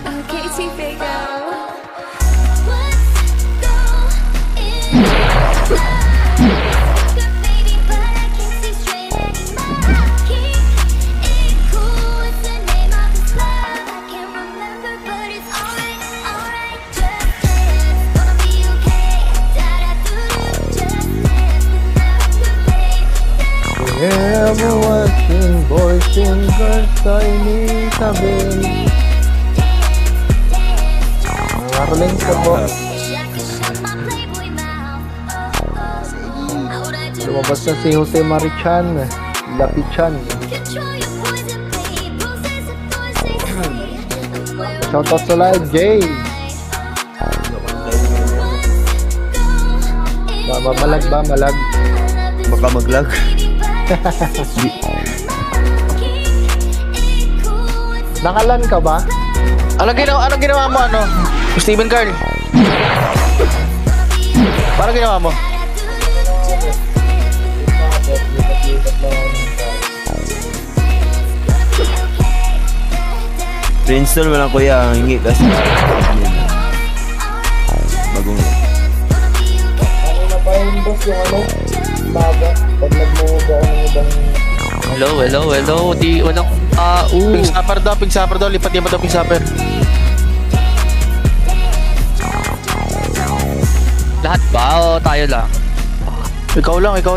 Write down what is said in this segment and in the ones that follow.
Okay, T-Fago. Watching boys and girls tiny sabihin. Marling ka po. Lumabas na si Jose Marichan, Lapichan. Shoutout sa live, Jay. Malag ba? Malag? Baka maglag. Nakalan ka ba? Anong ginawa mo, ano? Steven Carl? Parang ginawa mo? Reinstall mo lang kuya, ang hingi kasi. Bagong. Ano na pa yung boss yung ano? Baga. Pag nag-move ako ng ibang... Hello. Di, walang... Pig sapper daw. Lipat daw pig sapper. Lahat ba o tayo lang? Ikaw lang. Okay,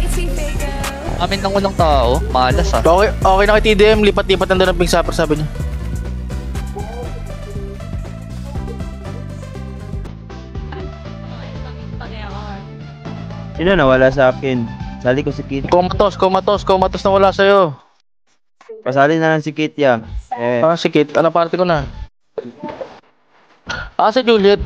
T-Fago. Amin lang walang tao. Malas ah. Okay na kay TDM. Lipat nandun ng pig sapper, sabi niya. Sino nawala sa akin? Sali ko si Kit. Kumatos na wala sa'yo. Pasali na lang si Kit ya. Si Kit, ano party ko na? Si Juliet.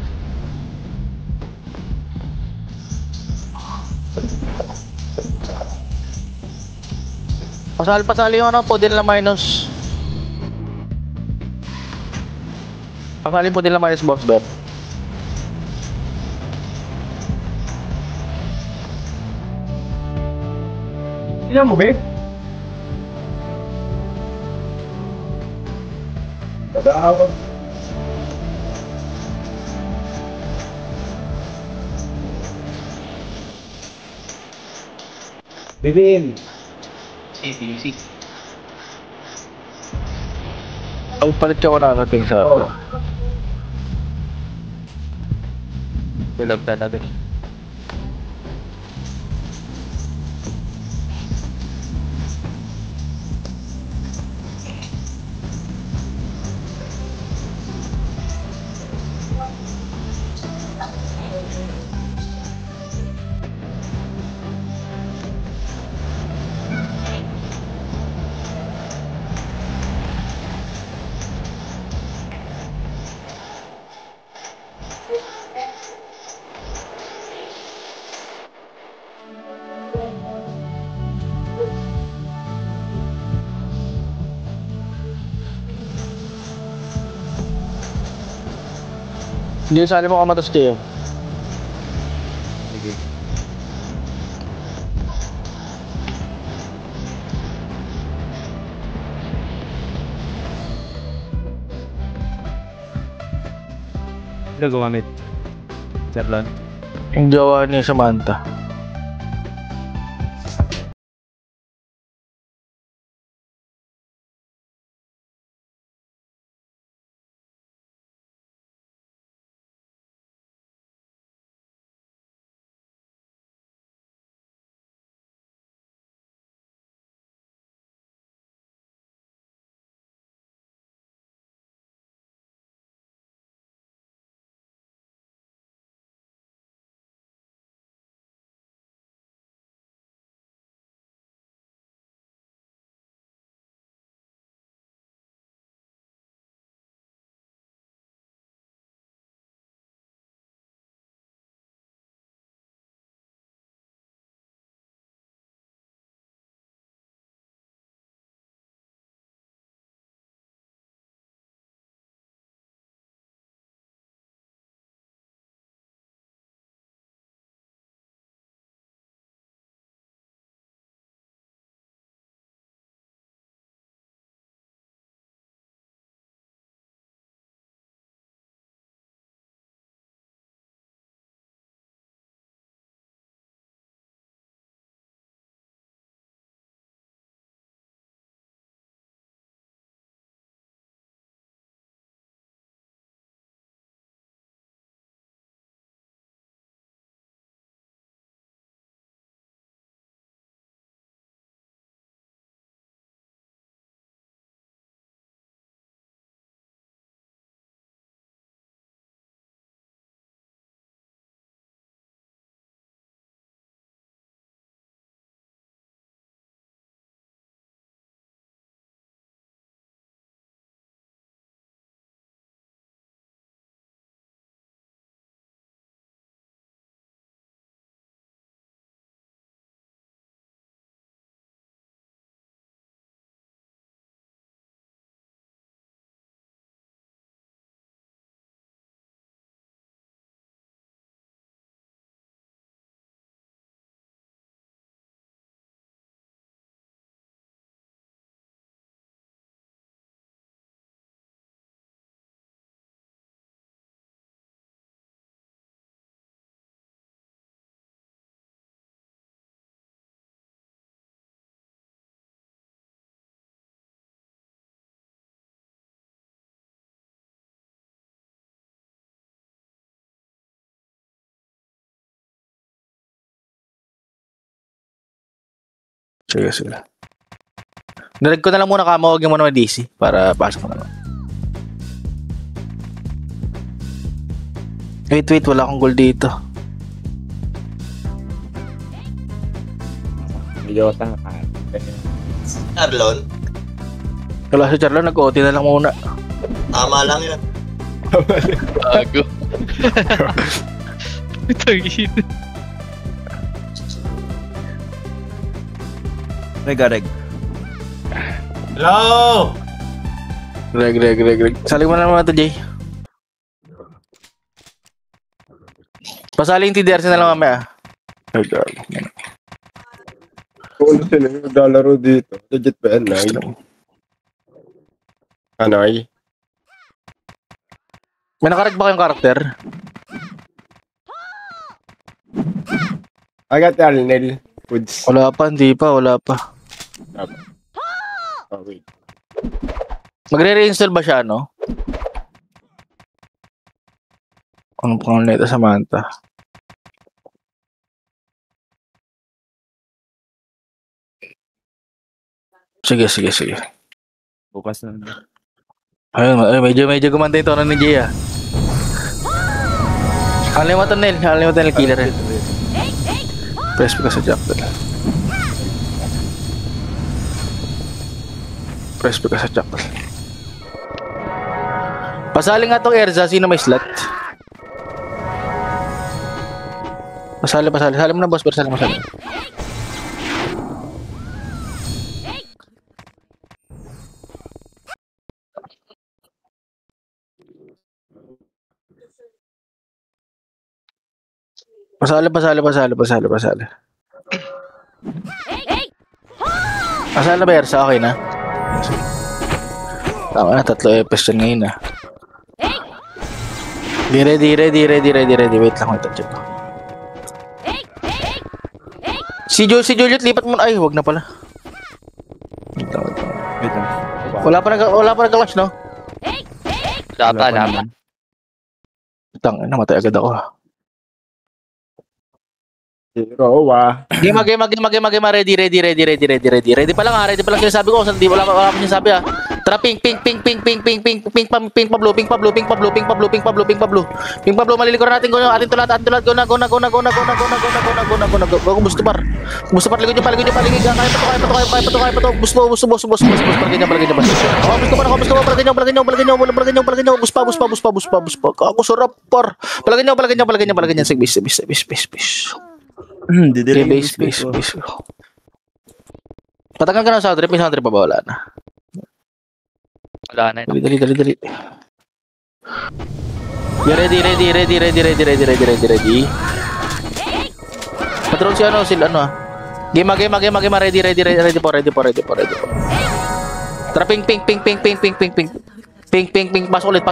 Pasali yung ano, po din lang minus. Pasali po din lang minus box bet. Tignan mo, babe. Nag-aawag. BBM. Si. Ang palit ko na pig sapper. Tulog talaga. Hindi sali mo kamatos kayo. Sige. Sino gumamit? Serlon? Yung jowa ni Samantha. Sige, sige. Nareg ko na lang muna kamo, huwag mo naman DC para pasok ko na lang. Wait, wala akong gold dito. Idiota nga. Arlon, Wala si Charlo, nag-OT na lang muna. tama lang yun. Bago. Tangin. Reg. Hello! Reg. Sali mo na naman ito, Jay. Pasali yung TDRC na lang mamaya. Kung sino yung naglalaro dito, legit ba yan, Nay? Anay? May nakarag ba kayong karakter? Agat Arnel. Foods. Wala pa, hindi pa, wala pa. Oh, wait. Magre-reinstall ba siya, no? Anong pangalan nito, Samantha? Sige. Bukas na. Ayun, medyo gumanda yung tono ni Jay, ah. Kalimutan nil, killer eh. Press ko sa jackal. Pasali nga tong Erza, sino may slot? Pasali. Sali mo na, boss, pero sali mo. Pasali. Pasali na ba, Erza? Okay na? Tama na, 3 EPS dyan ngayon, ah. Di ready. Wait lang, check ko. Si Juliet, lipat mo na. Ay, wag na pala. Wait lang. Wala pa nag-clash, no? Laban. Tang, namatay agad ako. Zero, Game. Ready. Ready pa lang sinasabi ko. Wala pa sinasabi, ah. Tara, ping Pablo. Malilikuran natin. Atin tulat. Go na. Gusto par. Likod niyo pa. Kaya pa to. Bus. Palagay niya. Bus pa. Ako sarap par. Palagay niya. Sige, bis. Didiri yung Base. Patakan ka na sa trip, may sound trip pa ba? Wala na. Wala na yun. Dali. Ready. Patrol si sila ano ah. Game, ready po. Tara, ping. Pasok ulit.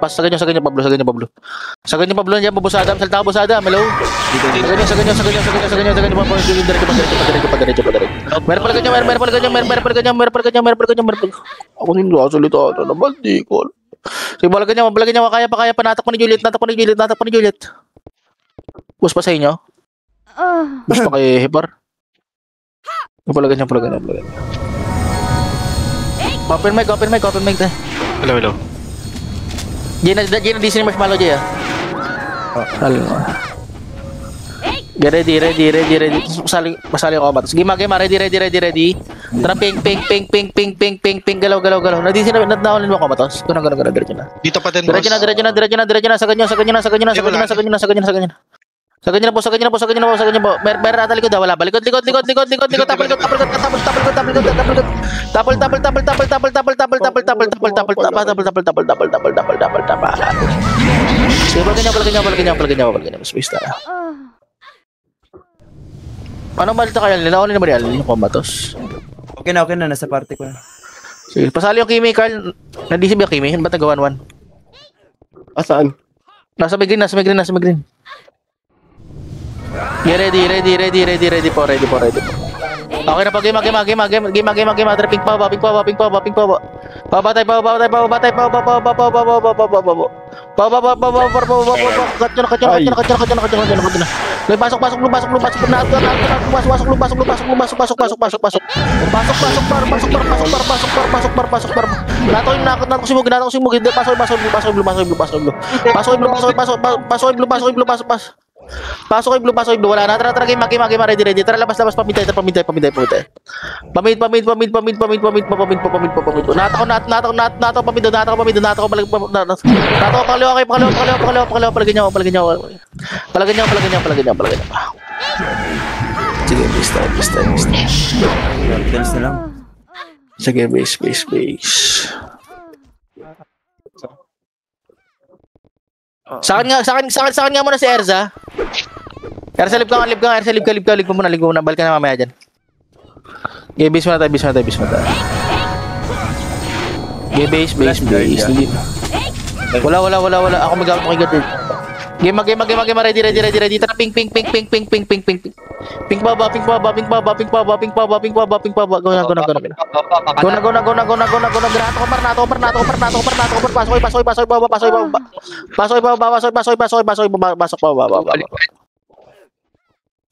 Sa ganyan, Pablo. Sa ganyan, Pablo, nandiyan, babusada. Salita ka, busada. Hello? Sa ganyan, diretso pa. Meron pala ganyan. Ako hindi ako salita. Ano naman, di ko. Sige, bala ganyan. Kaya pa. Natak pa ni Juliet. Bus pa sa inyo? Bus pa kay Hipar? Pala ganyan. Open mic. Hello. Gina DC ni Marshmallow, Jay, ah. Sali mo. Ready. Pasali ako ba? Sige, ready. Tara, ping. Galaw. Na-DC na naulin mo ako ba, tos? Gano'n. Diretso na. Dito pa din, boss. Diretso na. Sa ganyan. Sa ganyan po. Mer ata likod, wala ba? Likod. Tapal. Space na. Ano malita kaya? Linawin naman yan. Yung komatos. Okay na. Nasa party ko na. Sige, pasali yung Kimi, Carl. Nandisip yung Kimi. Ba't nagawan? Asaan? Nasa may green. Ready po. Okay na po, game. Ping pa ba? Pabatay, pabatay, pabatay, Pasok yung blue, wala na. Tara, game, ready. Tara, labas, pamintay. Pamit. Nataw, pakaliwa kayo, palagyan niyo. Sige, base. Capitals na lang. Sige, base. Sa akin nga muna si Erza. Erza, lib ka, muna, balik ka na mamaya dyan. Okay, base muna tayo. Okay, base. Wala. Ako mag-out mo kay God. Game, ready. Tara, ping. Ping baba. Go na.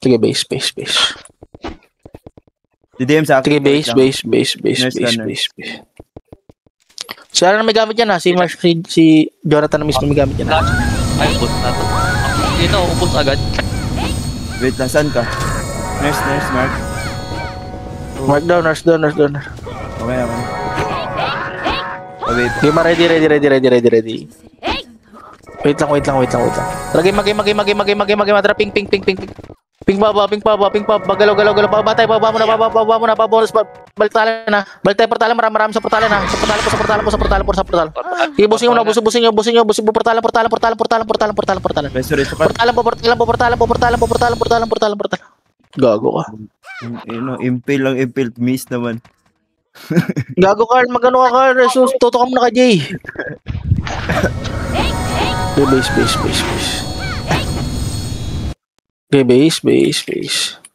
Sige, base. DDM sa akin. Sige, base. Siya na may gamit yan ha. Si Jonathan na mismo may gamit yan ha. Ay, ubos na to. Dito, ubos agad. Wait lang, saan ka? Nurse, Mark. Mark down. Okay. Oh, wait. Game, ready. Wait lang. Lagi mag-game. Tara, ping. Ping baba. Galaw. Pabatay, baba mo na. Pabolos. Balik na. Portalan, marami sa portalan na. Sa portalan. Ibusin mo na, busin nyo. Portalan. Sorry. Portalan. Gago ka. Impale. Miss naman. Gago ka, magano ka, Resus. Toto ka muna ka, Jay. Base. Okay, base.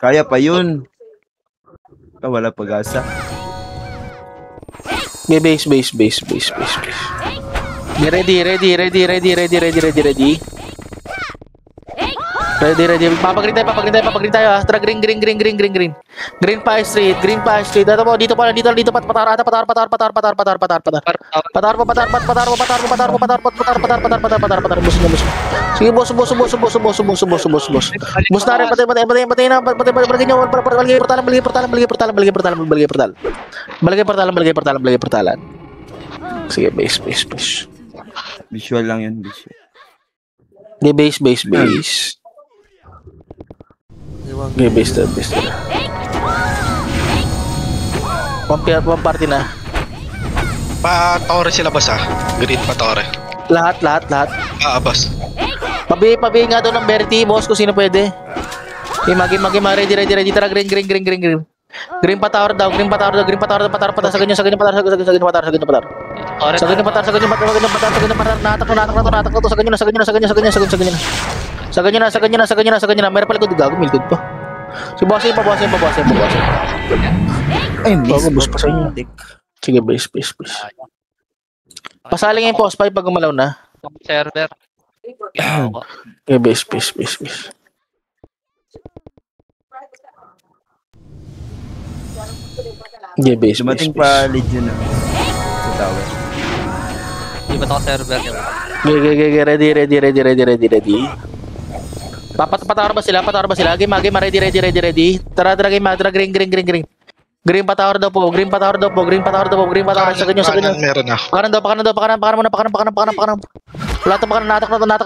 Kaya pa yun. Wala pag-asa. Okay, base. Ready. Papagrin tayo ha. Tara, green. Green pa street. Dito pa. Patar. Busin. Sige, boss. Boss na rin, patay na. Balagay nyo, balagay portalan. Sige, base. Visual lang yun. Okay, base. Okay, base. Pamparty na. Pa-tore sila boss ah. Green pa-tore. Lahat. Boss. Pabi nga daw ng Bertie, boss, kung sino pwede. Okay, ready. Tara, green. Green pa tower daw. Patar. Sa ganyan, patar. Natak na to. Meron pala ko gago, milkod pa. Si boss. Ay, Bago, pa sa inyo. Sige, base. Pasaling yung post 5 pag gumalaw na. Server. Okay, base. Okay, base. Dumating pa Legion na. Sa tower. Di ba ito server yun? Okay, ready. Patawar ba sila? Game, ready. Tara, green. Green pa tower daw po. Sa ganyan. Meron na. Pakanan daw. Wala to, natak na.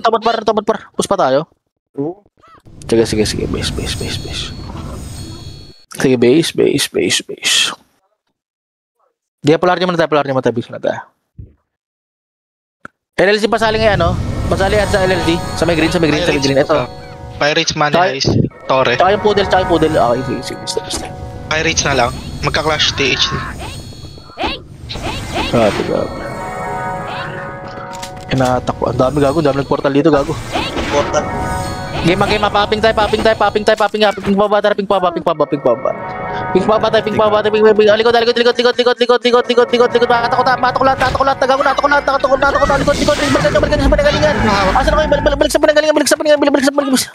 Tabot par. Push pa tayo. Sige, base. Sige, base. Di polar naman tayo, base na tayo. LLC pasali ngayon, no? Pasali at sa LLC. Sa may green. Ito. Pirates man guys. Tore. Tsaka yung poodle. Okay, sige. Pirates na lang. Magka-clash THD. Grabe. Inatak ko. Ang dami nag-portal dito, gago. Portal. Game, paping tayo. Ping baba. Ping pabatay, ping pabatay, ping ping likod, likod, likod, likod, likod, likod, likod, likod, likod, likod, matok lahat, tagago, natok lahat, likod, likod, balik sa pinanggalingan. Asan kayo? Balik sa pinanggalingan, balik sa pinanggalingan, balik sa pinanggalingan.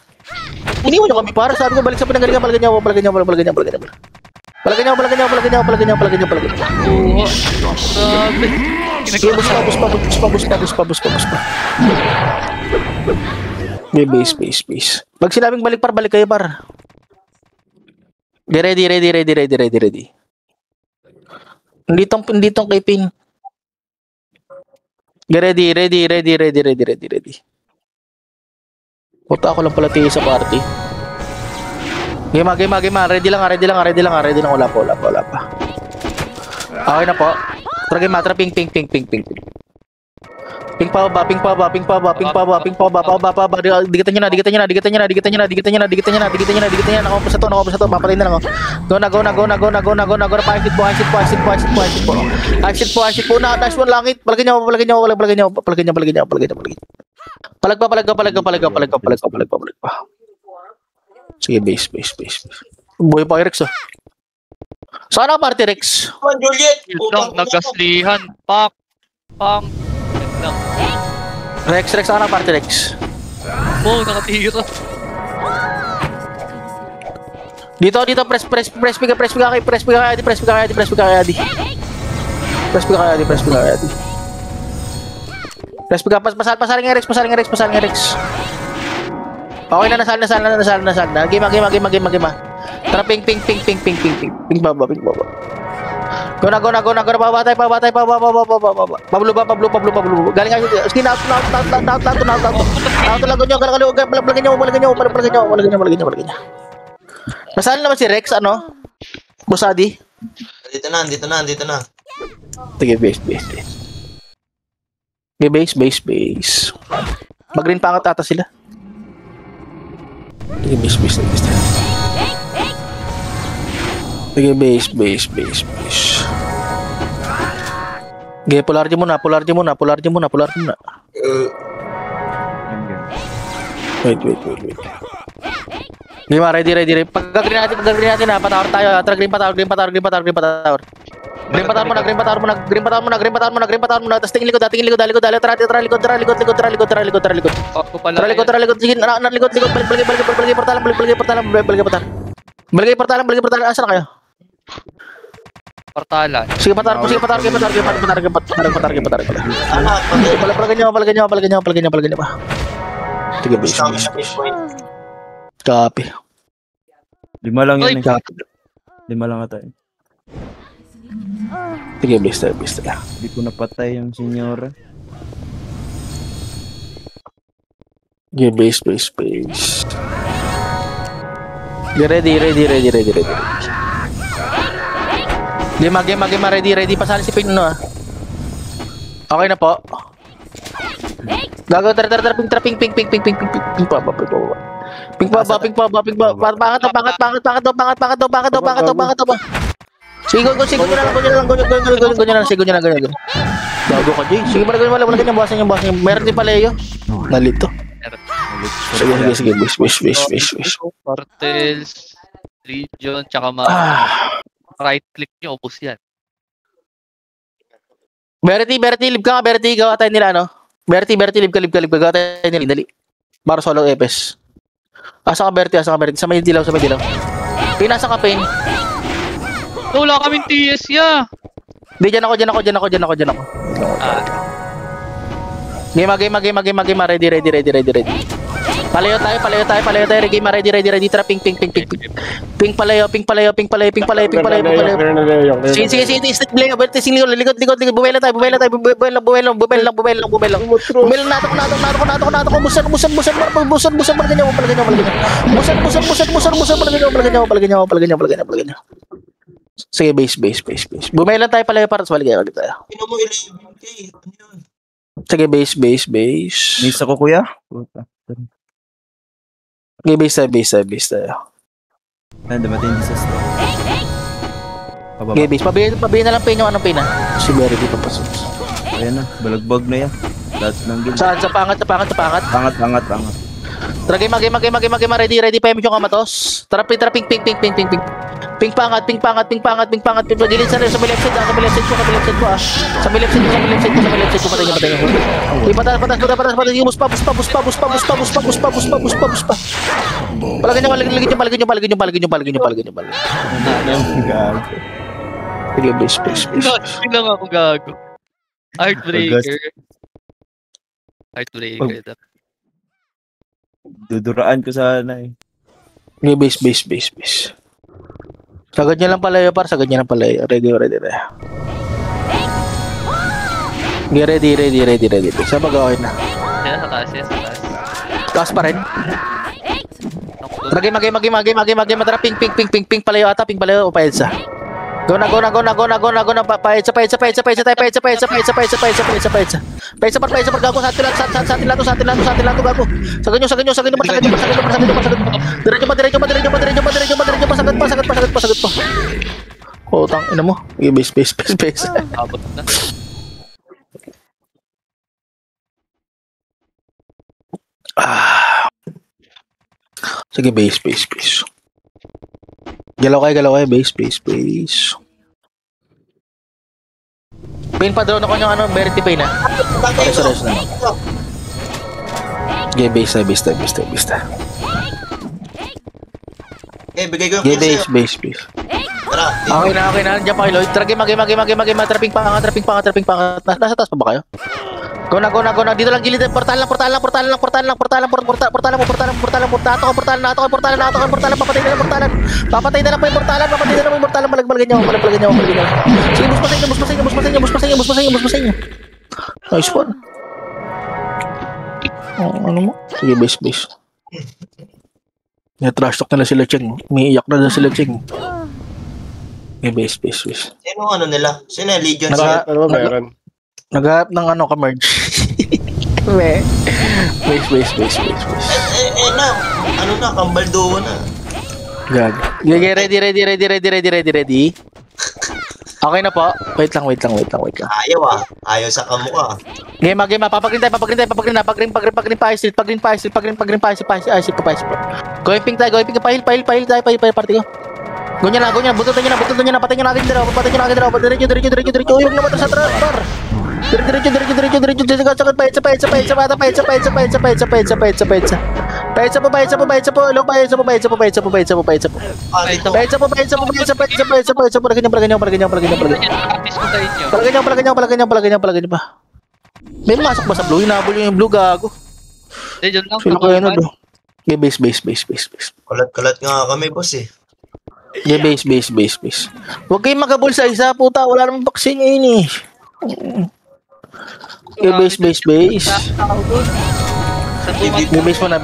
Iniwan nyo kami para, sabi ko balik sa pinanggalingan, balik nyo. Grabe. Bus pa. May base. Pag sinabing balik kayo par. Ready. Hindi tong kay Ping. Ready. Puta ako lang pala tiyo sa party. Game. Ready lang. Wala pa. Okay na po. Tara ping. Ping pa ba. Digatan nyo na. Nakapos na to. Papatayin na lang ako. Go. Exit po. Na, dash one langit. Palagin nyo. Palag pa. Sige, base. Buhay pa kay Rex, oh. Saan ang party, Rex? Come on, Juliet! Yun lang, nagkaslihan. Pak. Pang. Yun lang. Rex, saan ang party, Rex? Nakatira. Dito, press pick kay Adi. Pasaling nga Rex. Okay na, nasal na. Game. Tara, ping. Baba. Go na, pabatay. Pablo. Galing nga, skin out. Lang nyo. Nasaan naman si Rex, ano? Busadi? Dito na. Sige, base. Okay, base. Mag-green pa ata sila. Sige, base. Sige, base. Okay, polar muna. Wait. Hindi ma, ready. Pagka-green natin na, patawar tayo. Tara, green patawar. Green patawar muna. Tapos tingin likod. Tara, likod. Sige, likod. Balik portalan. Asan na kayo? Portalan. Sige, patar. Palagyan nyo pa. Sige, base. Copy. 5 lang yun. Copy. 5 lang ata yun. Sige, base tayo. Hindi ko napatay yung senyora. Sige, base. Ready. Game, ready. Pasali si Pin, no? Okay na po. Gago, tara, ping pa. Ping pa. Pangat daw. Sigo nyo lang. Gago ka, Jay. Sige, wala ganyan, bawasan nyo. Meron din pala yun. Nalito. Sige, base. Cartels, Legion, tsaka right click nyo, ubos yan. Bertie, live ka nga, Bertie. Gawa tayo nila, ano? Bertie, live ka. Gawa tayo nila, dali. Para solo epes. Asa ka, Bertie. Sa may dilaw. Pinasa ka, Pain. Wala kaming TS ya. Hindi, dyan ako. Game. Ready. Palayo tayo. Ready. Tara, ping. Ping palayo. Sige. Stick blade. Likod. Buwela tayo. Buwela. Natok. Busan. Palagyan nyo. Sige, base. Bumelan tayo palayo para sa baligay. Pino mo 11K. Ano yun? Sige, base. Miss ako, kuya. Puta. Okay, base tayo. Dumating yung disaster. Okay, base. Pabihin na lang Pain yung anong Pain, ha? Si Berry di papasok. Ayan na, balagbag na yan. Lahat ng gil. Saan? Sa pangat? Pangat. Tara, game. Ready pa yung kamatos. Tara, ping. Ping pangat. Dilin sa left side, sa left side ko. Sa left side ko, patay niya. Patas. Bus pa. Palagyan niyo. Sige, base. Bilang ako gago. Heartbreaker. Duduraan ko sana eh. Sige, base. Sagad niya lang palayo, par. Ready. Ready. Saan mag-awin na? Yan, sa taas. Taas pa rin. Magay. Matara, ping, palayo ata, ping palayo, o paedsa. Go na, paedsa. Paedsa, par, gago, sa atin lang to, gago. Sagad nyo, Diretso pa, sagat pa. Oh, tang, ina mo. Base. Abot na. Sige, base. Galaw kayo, base. Pain pa draw na ko yung Verity Pain na. Pares na. Sige, base. Bigay ko yung Sige, kill sa'yo. base. Tara, Okay na. Diyan pa kayo, Lloyd. Tragim, trapping pangat. Nasa taas pa ba kayo? Go na. Dito lang gilid. Portal lang. Nato ko portal. Papatay na lang po yung portalan. Balagbalagin niyo. Sige, bus pa sa inyo. Nice one. Ano mo? Sige, base. Trash talk na sila, Cheng. Umiiyak na sila, Cheng. Okay, base. sino ano nila? Sino yung Legion? Ano ba meron? Naghahanap ng ka-merge. Base. Na. Ano na, kambaldo na. Gag. Ready. Okay na po. Wait lang. Ayaw sa kamukha. Game. Papagrin tayo. Pagrin pa ice. Going ping tayo. Pahil party ko. Gunyan na. Bututan nyo na. Patay nyo na agad dalawa. Diretso. Huwag naman sa transfer. Diretso. Sakot. Paitsa. Paitsa po. Hello, paitsa po. Palagyan nyo pa. May masok ba sa blue? Hinabol yung blue, gago. Diyan lang. Sino kayo na do? Okay, base. Kalat nga kami, boss eh. Okay, base. Huwag kayong magabol sa isa, puta. Wala namang vaccine ngayon eh. Okay, base. Base mo na.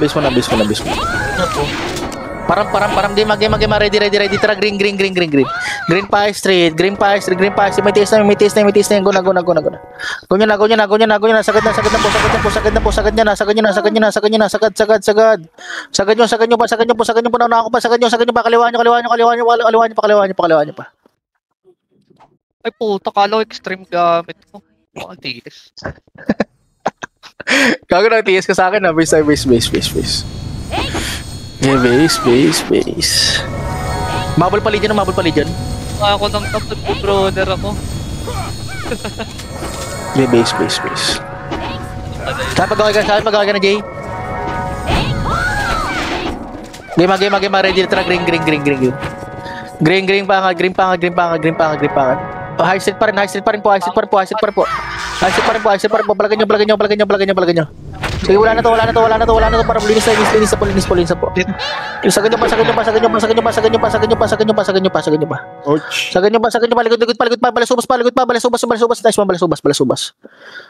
Parang game, ready. Tara, green. Green pa straight. May taste na. Go na. Gunyan na. Sagad na po. Sagad nyo. Nauna ako pa. Sagad nyo pa. Kaliwa nyo pa. Ay puta, kala ko extreme gamit ko. Ang tiis. Gago na TS ka sa akin na. Base. Yeah, base. Mabul pali dyan. Ako ng top brother ako. Yeah, base. Saan pag-away ka na, Jay? Game, ready. Tara, green. Green pangat. Oh, high street pa rin po. Palagyan nyo. Sige, wala na to. Para linis na po. Sagad nyo pa. Ouch. Sagad nyo pa. Palikot pa. Balasubas. Nice one, balasubas.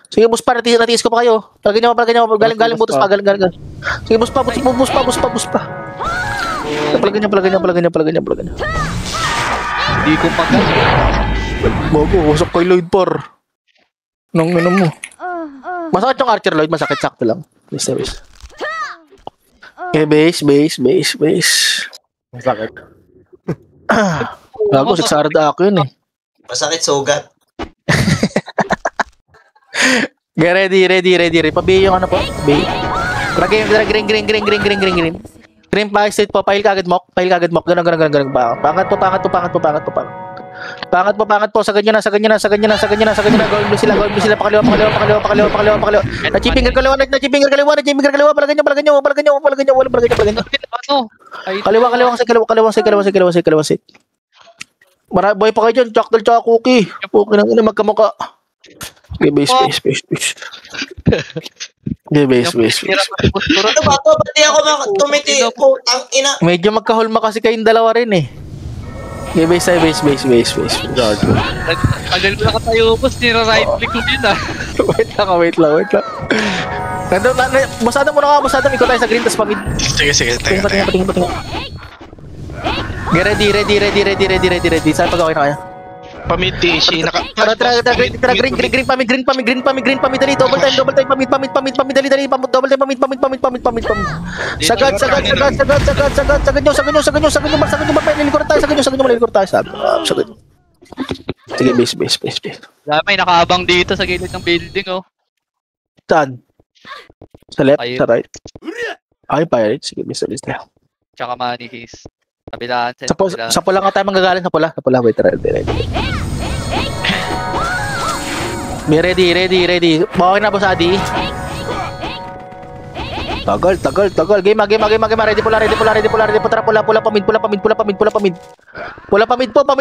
Sige, bus pa. Natiis ko pa kayo. Palagyan nyo. Galing butos pa. Galing. Sige, bus pa. Palagyan nyo. Hindi ko magas. Bago, usap kay Lloyd par. Nang ino mo. Masakit yung Archer, Lloyd. Masakit, sakto lang. Base. Okay, base. Masakit. Bago, 600 ako yun eh. Masakit sugat. Okay, ready. Pabiyo yung ano po. Pabiyo. Green. Green pa state po, pahil kagad mock, ganun. Pangat po. Pangat po, sa ganyan na, gawin mo sila, pakaliwa. Nachipingal kaliwa, palagyan nyo. Ano? Ay, Kaliwa. Boy pa kayo dyan, Jackdal tsaka Cookie. Okay na magkamuka. Okay, base. Ano ba to? Ba't di ako tumiti? Putang ina. Medyo magkahulma kasi kayong dalawa rin eh. Okay, base. tagal ko nakatayo, boss. Nira-right click ko din ah. Wait lang. Basada muna ka, ikaw tayo sa green, tas pamid. Sige, Patingin. tayo. Ready. Saan pag okay na kaya? Pamiti, si naka... Tara, green pamid, dali, double time, pamid, dali, double time, pamid. Sagad nyo, malilikuran tayo, sagad. Sige, base. May nakaabang dito sa gilid ng building, oh. Saan? Sa left, Ayun. sa right? Ay, pirate, sige, base. Tsaka money case. Kabilaan. Sa pula nga tayo manggagaling, sa pula, wait, ready. Be ready. Okay na, boss Adi. Tagal. Game, ready pula. Tara, pula, pamid. Pula, pamid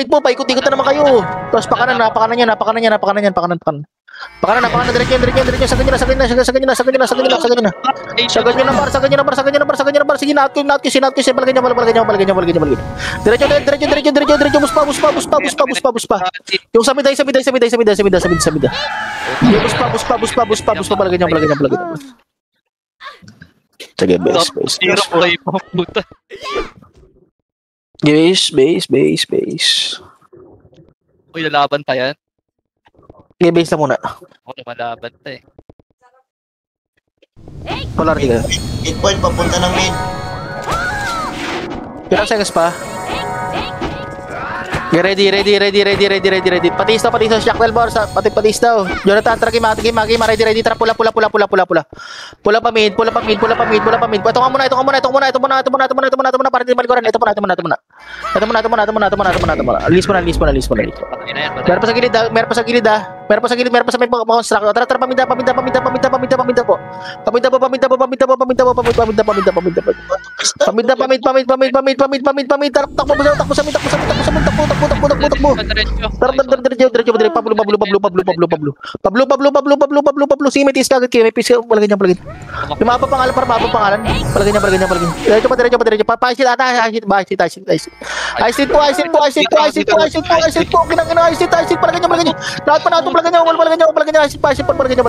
po, paikot-ikot na naman kayo. Tapos pakanan yan. Pakanan, diretso, sa ganyan na. Sagad nyo na bar. Sige, naat ko, palagyan nyo. Diretso, buspa. Yung samid. Yung buspa, palagyan nyo. Sige, base. Zero play pa, puta. Base. Uy, lalaban pa yan. Sige, base na muna. Ako lumalaban pa eh. Polarity ka. 8 point papunta ng mid. Pirang seconds pa. Ready. Patis daw, Shackwell bar, patis daw. Jonathan, tara, game, ready, tara, pula. Pula pa mid. Ito nga muna, para di malikuran. Ito muna. Release mo na. Patay na yan, patay. Meron pa sa gilid. Meron pa sa may construct. Tara, paminda po. Pamid. Takbo sa Pablo. Sige, may tis kagad kayo. May pis ka. Palagyan niya. Yung mga pangalan. Palagyan niya. Diretso pa. Pa-isit ata. Isit po. Kinang isit. Palagyan niya. Lahat pa natin. Palagyan niya. Isit. Palagyan niya.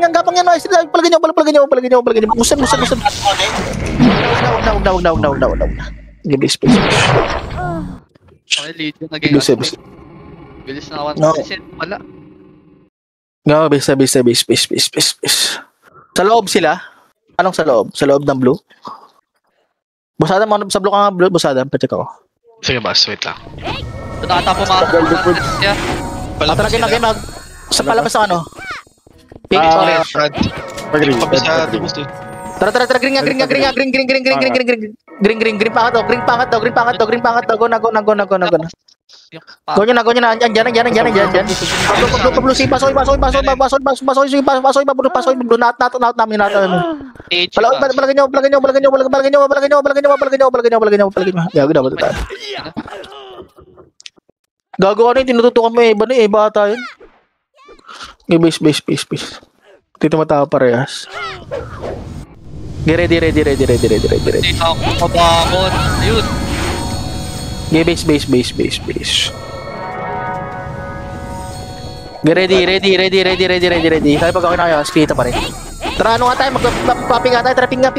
Gapang yan. Isit. Palagyan niya. Musan. Huwag na. Give me space. Okay, lead yung naging. Bilis na 1%. Wala. No, base. Sa loob sila? Anong sa loob? Sa loob ng blue? Busada mo, sa blue ka nga blue, busada. Pacheck ako. Sige, boss, wait lang. Ito ata pumasok. Tara, game. Sa palabas ng ano? Pink, orange. Pabisa, boss. Tara, green pangat daw. Go na. Go nyo na. Diyan. Pablo, si pasoy, naat namin. Palagyan nyo. Gago ka na yung tinututukan mo iba ata yun. Base. Dito matawa parehas. Ready. Hindi ako mabangon. Ayun. Base. Ready. Tayo pag okay na kayo, skilita pa rin. Tara, ano nga tayo, magpapinga tayo, tara, pinga,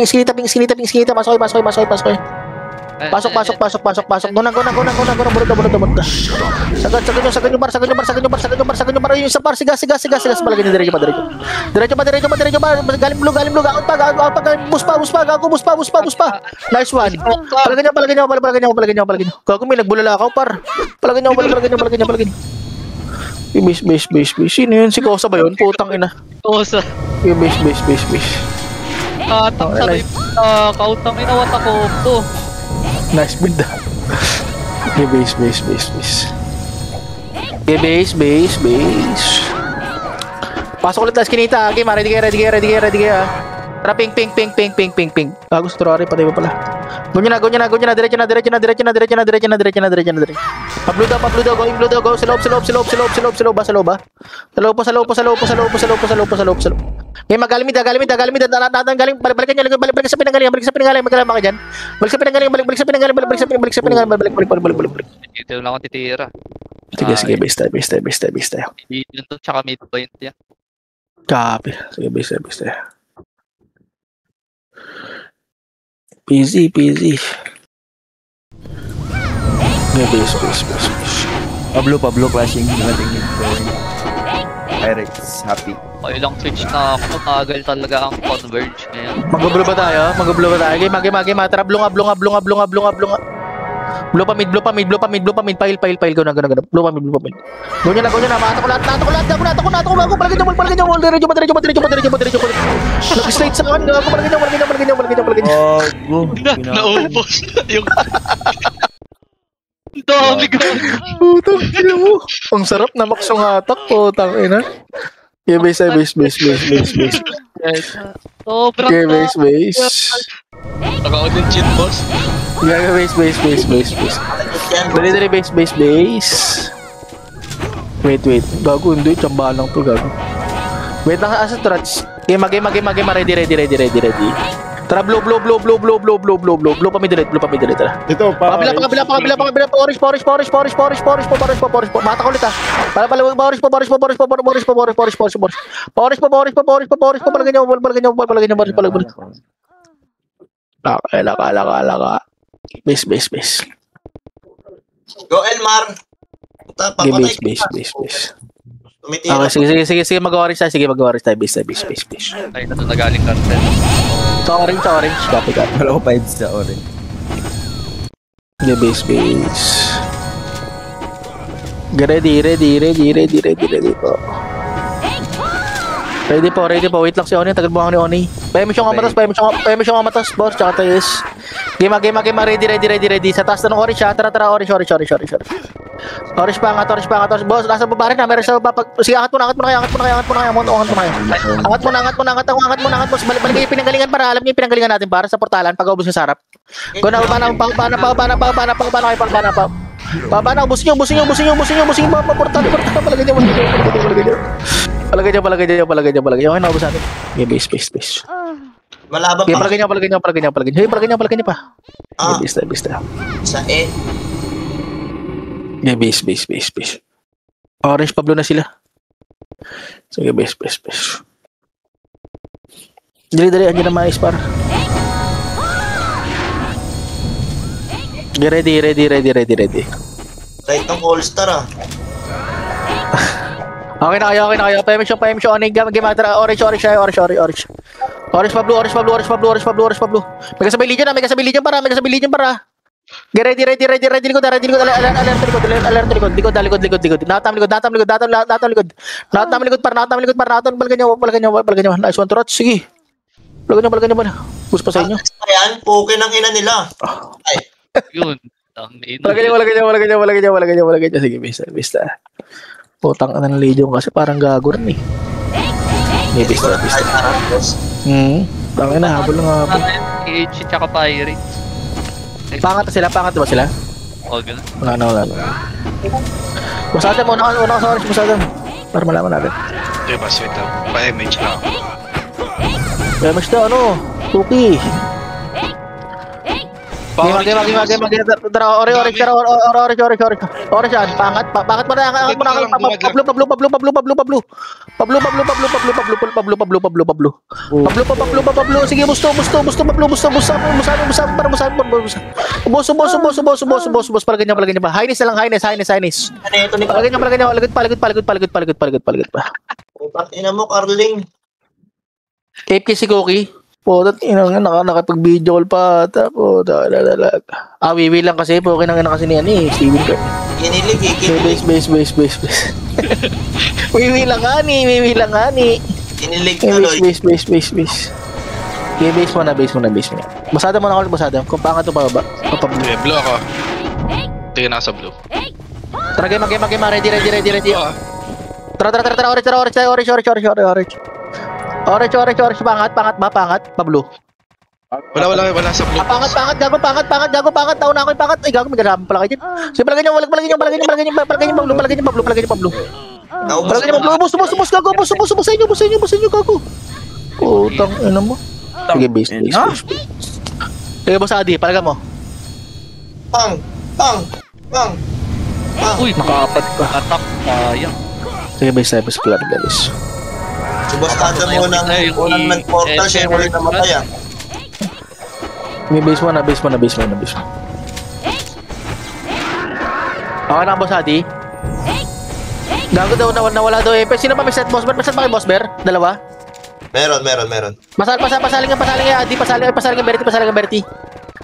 skilita, masoy. Pasok. Doon na. Bulot. Sagad nyo bar. Yung isa bar, sigas. Palagyan nyo, diretso pa. Galing blue. Out pa. Buspa. Nice one. Palagyan nyo. Gago, may nagbulala ka, par. Palagyan nyo. Base. Sino yun? Si Kosa ba yun? Putang ina. Kosa. Base. Tatak sa may count ng inawat ako po. Nice build ah. Okay, base. Okay, base. Pasok ulit na skinita. Okay, ready ka. Tara, ping. Gusto Rory, patay mo pala. Go nyo na. Diretso na. Pa-blue daw. Going blue daw. Go. Sa loob. Sa loob. Okay, magalimid. Balikan niya. Balik sa pinanggalingan. Magalang ka dyan. Balik sa pinanggalingan. Balik. Dito lang ako titira. Sige, base tayo. Yun to, tsaka midpoint yan. Copy. Sige, base tayo. Busy. Okay, base. Pablo clashing. Matingin ko. Pirates, happy. Okay lang switch na ako. Magal talaga ang converge ngayon. Mag-blue ba tayo? Game. Tara, blue nga. Blue pa mid. Pile. Go na. Blue pa mid. Go nyo na. Mato ko lahat. Ako. Palagay nyo. Diretso. Nag-straight sa akin. Ako. Palagay nyo. Oh, go. Naubos na yung... Dami ka! Putang ina mo. Ang sarap na maksong hatak. Putang ina. Okay, base. Sobrang Okay, base. Nakaon yung chin, boss. Okay, base. Dali, base. Wait. Gago, hindi. Tsamba lang to, gago. Wait lang, asa trats. Game. Ready. Tara, blue. Blue pa mid-delete, tara. Dito, Pakabila. Orange. Mata ko ulit ah. Orange. Palagay nyo. Laka. Base. Go, Elmar. Papatay ka. Base. Tumitira. Okay, sige, mag-orange tayo. Base. Ay, ito nagaling cartel. Sa orange. Copy. Wala ko 5 sa orange. Okay, base. Ready po. Ready po. Wait lang si Oni. Tagal mo ako ni Oni. Paya mo siyang amatas, boss. Tsaka tayo is. Game. Ready. Sa taas na ng orange ha. Tara. Orange. Orange pa angat. Boss, nasa baba rin na. Meron sa baba. Sige, angat mo na kaya. Angat mo na. Boss, balik yung pinanggalingan para. Alam niyo yung pinanggalingan natin para sa portalan. Pag-ubos yung sarap. Go na, baba na. Ubusin nyo. Portal. Palagay niyo. Okay, naubos natin. Okay, base. Malaban Okay, pa. palagay niyo. Hey, palagay niyo pa. Ah, Okay, base. sa E. Okay, base. Orange pa blue na sila. Sige, base. Dali, andyan na mais par. Okay, ready. Right ng All-Star ah. Okay na kayo. Payment siya. Game tara. Orange. Orange pa blue. May kasabay legion para. Get ready. Likod. Balikan nyo. Nice one to rot. Sige. Balikan nyo. Push pa sa inyo. Ayan, poke ng ina nila. Ay, Yun. Ang ino. Balikan nyo. Sige, basta. Putang ng legion kasi parang gago rin eh. Basta. ay parang boss. Tangin na, habol. PH tsaka Pirates. Pangat ba sila? O, gano'n. Wala. Masada mo, una ka sa orange, masada mo. Para malaman natin. Okay, boss, wait lang. Pa-image lang. Kaya mas na, Cookie. Game. Tara, orange. Orange yan, pangat. Pangat mo na, Pablo. Sige, busto. Boss, palagay niya pa. Highness na lang, highness. Ano ito ni Palagay niya, paligid pa. Putang ina mo, Carling. Tape si Cookie. Putot, nakapag-video call pa. Tapos, wiwi lang kasi. Kinangina kasi ni Steven ko. Kinilig. Base. Wiwi lang nga ni. Kinilig na, Loy. Base. Okay, base mo na. Basada mo na ulit, basada. Kung paangat to pababa. Okay, blue ako. Tingin nasa blue. Tara, game. Ready. Tara, orange. Pangat, pa-blue. Wala sa blue. Pangat, gago, taon na ako yung pangat. Ay, gago, may ganapan pala kayo dyan. Sige, palagay niyo, pa-blue. Naubos Palagay niyo, bus, gago, bus sa inyo, gago. Putang, ano mo? Sige, base. Sige, boss Adi, palagay mo. Pang. Uy, Nakaapat ka. atak. Sayang. Sige, base, plan, guys. Si Boss Adam mo nang unang nag-portal, siya yung ulit namatay ah. May base mo na. Okay na, boss Adi. Gago daw, nawala daw eh. Sino pa may set, boss bear? May set ba kay boss bear? Dalawa? Meron. Pasaling ka, Adi. Pasaling ka, Bertie.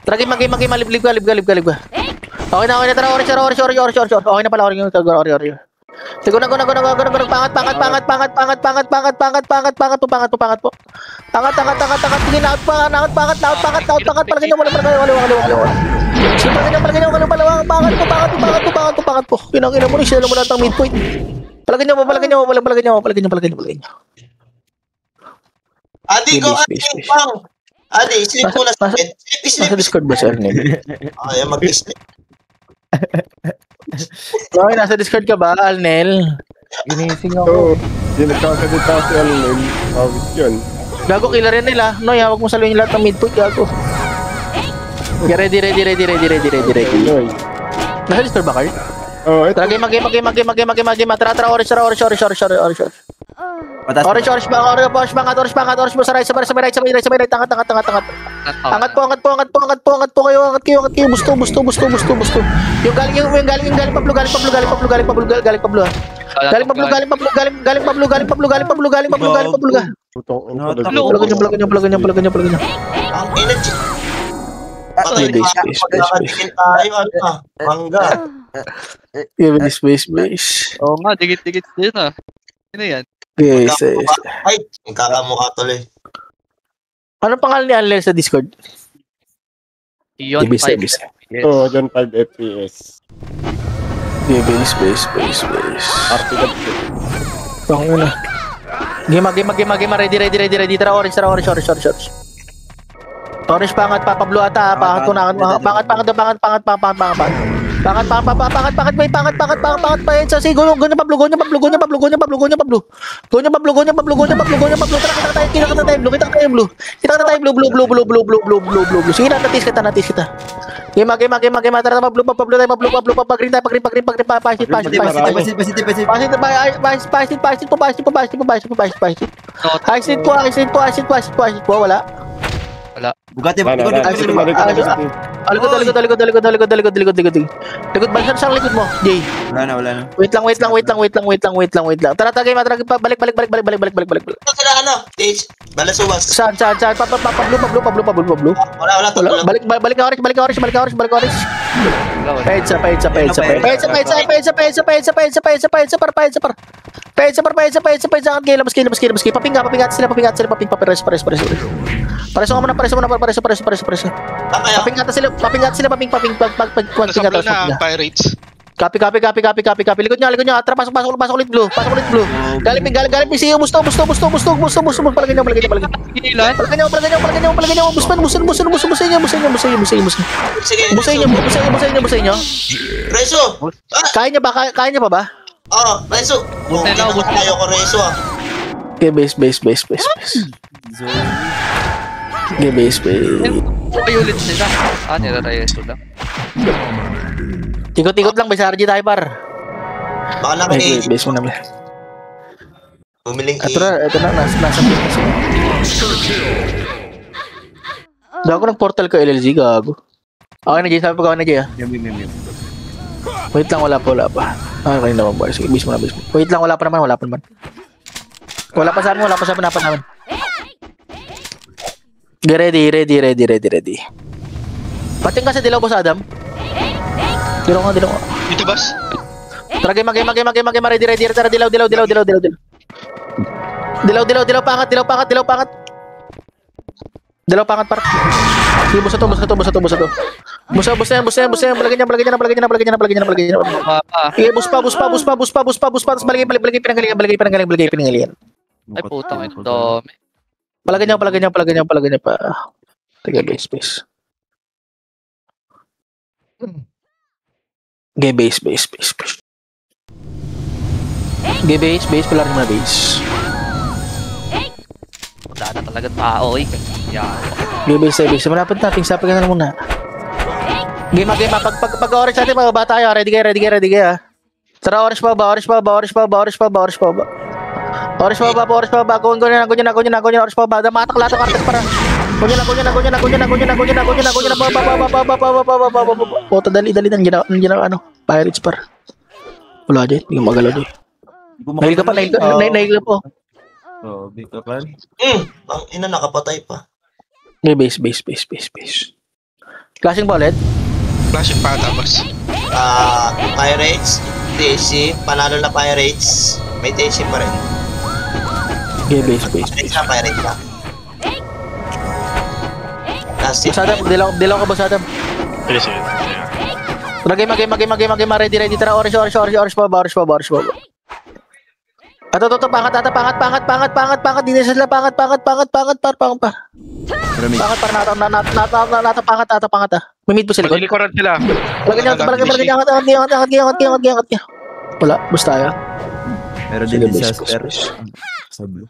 Tara, game, liblib ka. Okay na, tara, orange. Okay na pala, orange. Sige, go, pangat po. Pangat, sige, naut, pangat, palagay niyo, wala. Sige, palagay niyo, pangat po. Pinangina mo rin, sila mo lahat ang midpoint. Palagay niyo. Adi, go, Pang. Adi, sleep mo na. Nasa Discord ba si Arnel? Ay, mag-sleep. Okay, nasa Discord ka ba, Arnel? Ginising ako. Hindi nagkakasalita si Allen. Awit yun. Gago, killer yan nila. Noy, hawag mo saluhin lahat ng midpoint, gago. Okay, ready. Noy. Nasa Discord ba, Carl? Oh, ito. Tara, game. Tara, orange. Patas. Orange mo sa right, sa right, tangat. Angat po kayo, busto. Yung galing Pablo. Galing Pablo. Plug niyo. Ang energy. Patay na. Base. Pagkakatingin tayo, ano ah. Mangga. Base. Oo nga, dikit din ah. Sino yan? Base. Ay, magkakamukha tuloy. Ano pangalan ni Arnel sa Discord? Iyon Base. 5. Yes. Oh, dyan 5 FPS. Base. Article Tangina na. Game. Ready. Tara, orange. Orange, pangat, Pablo ata, pangat, pangat, sige, go niya, Pablo, kita tayo, blue, sige, natis kita, game, tara, Pablo, pag-green, pasit, wala. Bugatti. Likod, balikan sa likod mo, Jay. Wala na. Wait lang. Tara, balik. Sila ano? Stage. Balasubas. Saan? Pablo. Wala. Balik ka orange. Paedsa. Papingat sila. Pareso mo na. Papingat sila. Nasa blue na, pirates. Copy. Likod niya. Tara, pasok ulit blue. Galing PCU, busto. Palagay niyo. Ilan? Palagay niyo. Busayin niyo. Reso. Kaya niya pa ba? Oo, Reso. Buti na, buti. Tayo ko Reso ah. Okay, base. Okay, base. Okay ulit sila. Nirarayeso lang. Tikot lang, base RG tayo, par. Baka naman Okay, base mo na. Bumiling Ito na, nasa fitness. Gago nag-portal ka, LLG, gago. Okay na, Jay, sabi pag-gawa na, Jay, ah. Wait lang, wala pa. Okay naman, boy. Sige, base mo na. Wait lang, wala pa naman. Wala pa sa amin, pinapan namin. Ready. Pating ka sa dilaw, boss Adam. Dilaw ka. Dito, boss. Tara, game, ready. Tara, dilaw. Dilaw, pangat. Dalawa pangat par. Sige, busa to. Busa. Balagyan niya. Sige, bus pa. Tapos balagay pinanggalingan. Ay, putang ito. Palagyan niya pa. Sige, base. Okay, base. Okay, base. Palarin mo na base. Wala na talaga tao eh. Yan. Okay, base. Malapit natin. Sapagan na lang muna. Game. Pag-orange natin, pababa tayo. Ready kayo. Tara, orange pa ba? Orange pa ba? Gawin na. Orange pa ba? Damatak lahat ang artes para. Gawin na. Puta, dali. Nandiyan ang ano. Pirates par. Wala dyan. Hindi ko magalaw dyan. Nahil ka po. Oh, big ka pa. Ang ina, nakapatay pa. Okay, base. Clashing ba ulit? Flashing pa tapos. Pirates, TC, panalo na Pirates. May TC pa rin. Okay, base. Pirates na. Last hit. Basadam, dilaw ka basadam. Sige. Game, ready. Tara, orange pa ba? Ato, pangat. Di na sila pangat par. Pangat par. May mid po sila. Malilikuran sila. Palagyan niya. Wala, basta ya. Meron Sige, din base. disaster. Sa blue.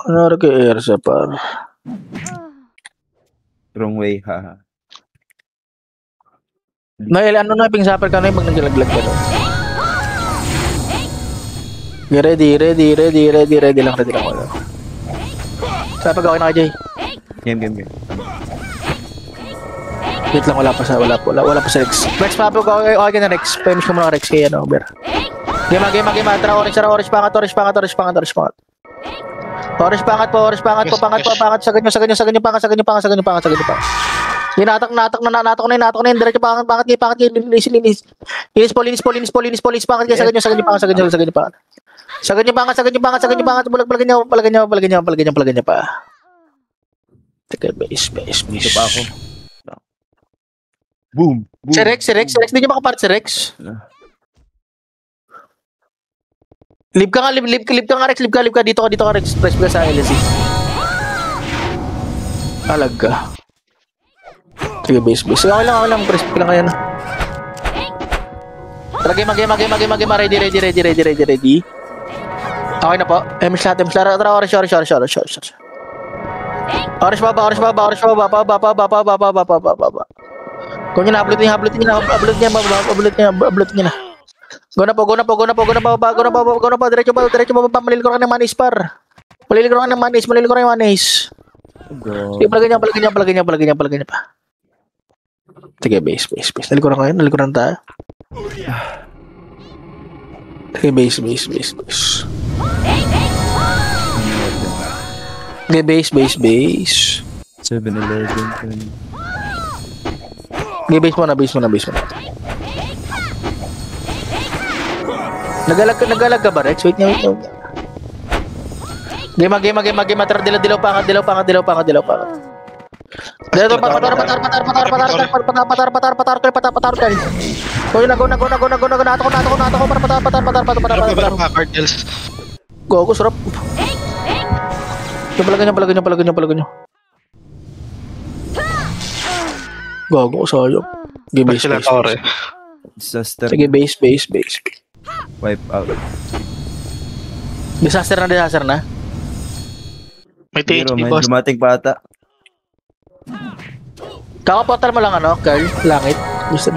Ano ka air sa par? Wrong way, haha. Ano na ping sapper ka na yung magnaglag ka no? Ready lang wala. Sapper gawin na ka, Jay. Game. Wait lang, wala pa sa Rex. Rex pa po, okay na Rex. Pemish ko muna Rex kaya no, Ber. Game. Tara, orange pangat. Orange pangat po. Sagad nyo pangat. Natak ko na yun. Diretso pangat. Linis pangat. Sagad nyo pangat. Palagyan nyo pa. Teka, base. Dito pa ako. Boom. Si Rex. Hindi nyo makapart si Rex. Leave ka nga, Rex. Dito ka, Rex. Press ka sa LSC. Alaga. Sige, base. Okay lang. Press lang kayo na. Tara, game. Ready. Okay na po. Emis lahat. Tara, orange. Orange baba. Kung yun, upload niya na. Go na po. Diretso pa. Malil ko ng manis par. Malil ko ng manis. Sige, palagyan niya pa. Sige, base. Nalikuran tayo. Sige, base. Sige, base. 7-11. Sige, base mo na. Nagalag ka ba, Rex? Wait niya. Game. Tara, dilaw pangat. Dito, patar. Go na. Ato ko. Cardinals. Go, sarap. Palagyan nyo. Gago, sayang. Sige, base. Sila Torre. Disaster. Sige, base. Wipe out. Disaster na. May Pero THP may boss. dumating pa ata. Kakapotal mo lang Carl. Langit. Base.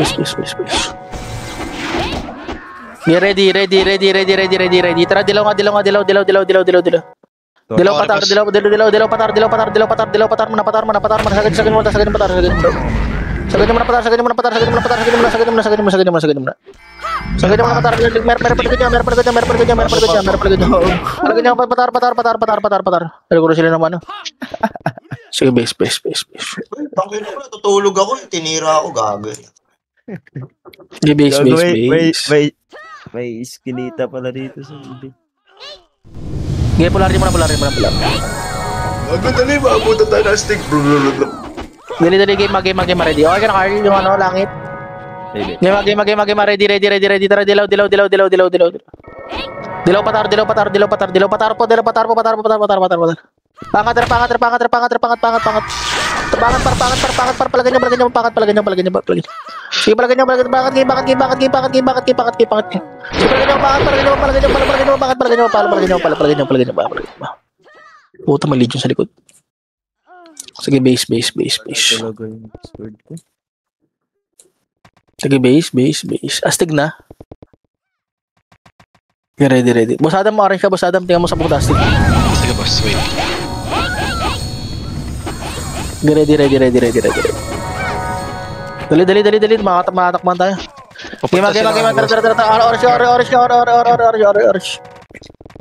Be ready. Tara, dilaw. Dilaw patar muna. Sagad mo. Sagad mo na patar. Sagad mo na. Patar. Pero sila naman. Sige, base. Tangin ko na, tutulog ako. Tinira ako, gago. Sige, base. May iskinita pala dito sa hindi. Sige, pularin mo na. Bago dali, maabutan tayo ng stick. Dali, game, ready. Okay ka na, Carl, yung ano, langit. Baby. Game, ready. Tara, dilaw. Dilaw patar po. Pangat, palaganyan. Sige, palaganyan. Puta, may legion sa likod. Sige, base. Talaga yung sword ko. Sige, base. Astig na. Okay, ready. Boss Adam, orange ka, Boss Adam. Tingnan mo sa buong astig. Sige boss, wait. Ready. Dali. Makatakman tayo. Papunta sila.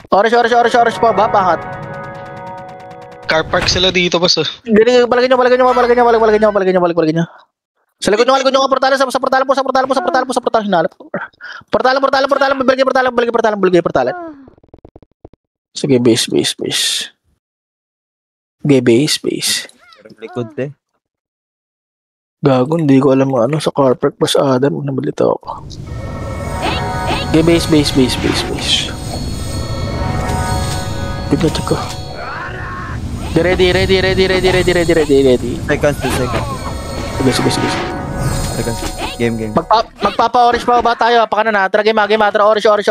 Orange pa ba? Pangat. Car park sila dito boss. Dali, balagin nyo. Sa likod nyo ka portalan, sa portalan, hinalap. Portalan, baligay portalan. Sige, base. Okay, base. Likod eh. Gago, hindi ko alam ano sa car park. Boss Adam, nabalita ako. Okay, base. Check ko. Ready. Seconds. Sige. Seconds. Game. Magpapa-orange pa ba tayo? Pakanan na. Tara, game. Orange. Orange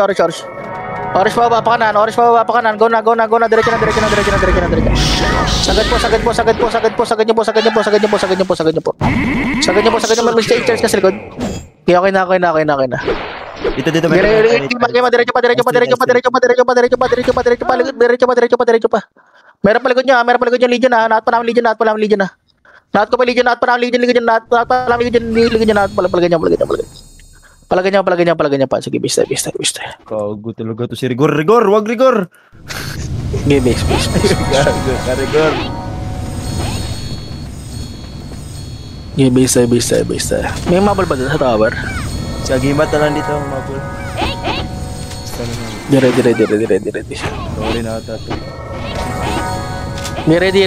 pa ba? Pakanan. Go na. Diretso na. Sagad po. Mr. Charles ka sa likod. Okay na. Dito. Diretso pa. Meron pa likod niya, Legion na. Naat pa namin Legion na. Naat ko pa Legion, Palaganyan pa. Sige, bista. Kago talaga to si Rigor. Wag Rigor. Okay, base. Gago ka Rigor. Okay, bista. May mabal ba dun sa tower? Sagimat na lang dito ang mapul. Ready. Sorry na ata to. Ready.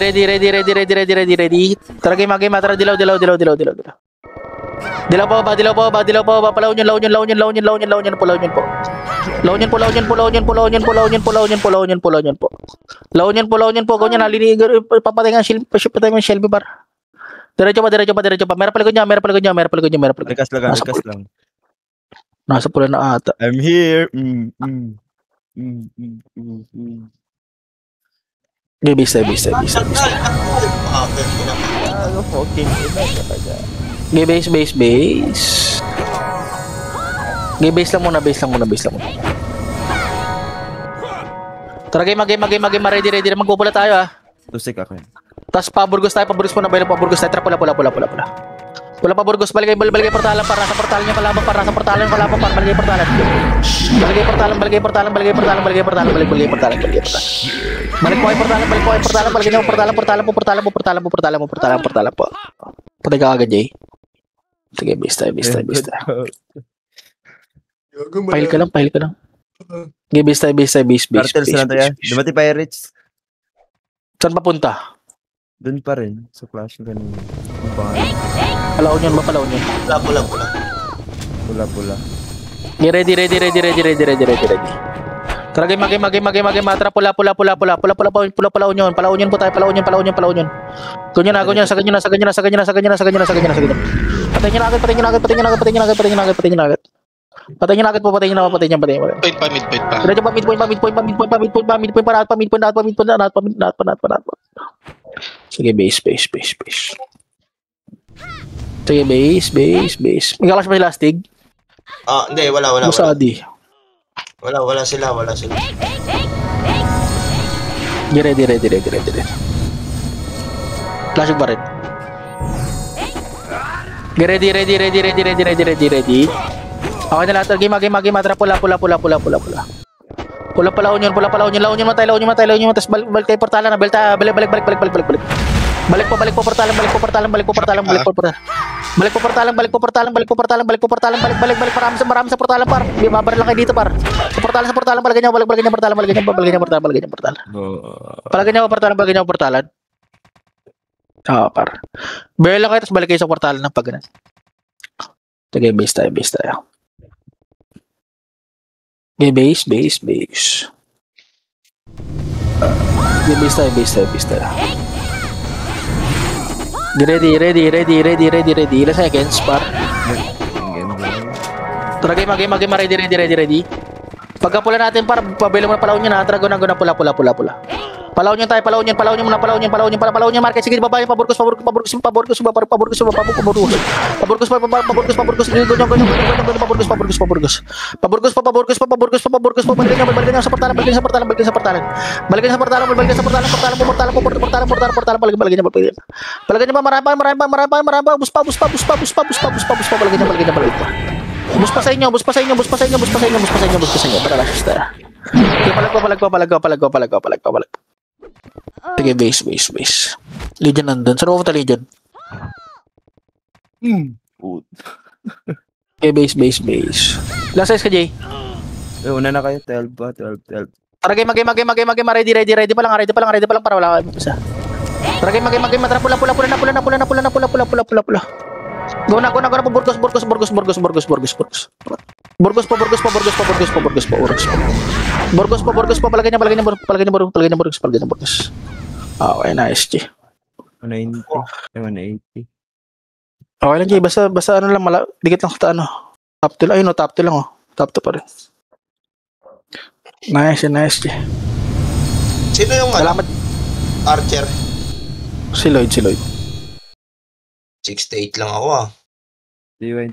Tara, game. Tara, dilaw. Dilaw pa ba? Palaw nyo po. Ganyan na, linigar. Papatay nga Shelby bar. Diretso pa. Meron pa likod niya. Likas lang. Nasa pula na ata. I'm here. Okay, bista. Ano fucking ina talaga. Okay, base. Okay, base lang muna. Tara, game, ready. Magpupula tayo, ha. Tusik ako yun. Tapos Burgos muna, baylo pa Burgos tayo. Tara, pula. Pula pa Burgos, baligay portalan para sa portalan niya kalaban, baligay portalan. Balik po kayo portalan. Balik portalan po. Patay ka agad, Jay. Sige, bista. Pahil ka lang. Okay, bista. Cartels na to yan. Dumati Pirates. Saan papunta? Doon pa rin. Sa flash ganun. Palaon yun. Pula. Ready. Tara, game. Tara, pula. Palaon yun po tayo. Ganyan. Sa ganyan. Patayin niyo na agad. Patayin niyo. Point pa, midpoint pa. Diretso pa, midpoint pa. Sige, base. Sige, base. May kalash ba si Lastig? Hindi, wala. Musadi. Wala sila. Ready. Clash ba rin? Ready. Okay na lahat. Game. Tara, pula. Palaon yun. Laon yun matay. Tapos balik kayo portalan na. Balik. Balik po portalan. Balik po portalan. Marami sa portalan, par. Babar lang kayo dito, par. Sa portalan. Palagay niyo portalan. Oo, par. Bela kayo, tapos balik kayo sa portal ng pag ganun. Sige, base tayo. Okay, base. Okay, base tayo. Ready. Ilan seconds, par? Tara, game, ready. Pagka pula natin, par, pabili mo na palaw nyo na. Tara, guna, pula. Palaw nyo tayo, palaw nyo, Marquez. Sige, baba yung paburgos, ganyan. Sa portalan. Balikan nyo ba, maraba, buspa. Buspa sa inyo. Tara, palagwa. Sige, base. Legion nandun. Saan ako Legion? Okay, base. Last size ka, Jay. Una na kayo, 12 ba? 12. Tara, game. Ready pa lang para wala kayo isa. Tara, game. Tara, pula. Go na, Burgos. Burgos pa, palagay niya, Burgos. Okay, nice, G. 190. 180. Okay lang, G, basta ano lang, dikit lang sa top 2 lang, top 2 lang, top 2 pa rin. Nice, G. Sino yung Salamat. Archer? Si Lloyd. 6 to 8 lang ako ah. TY.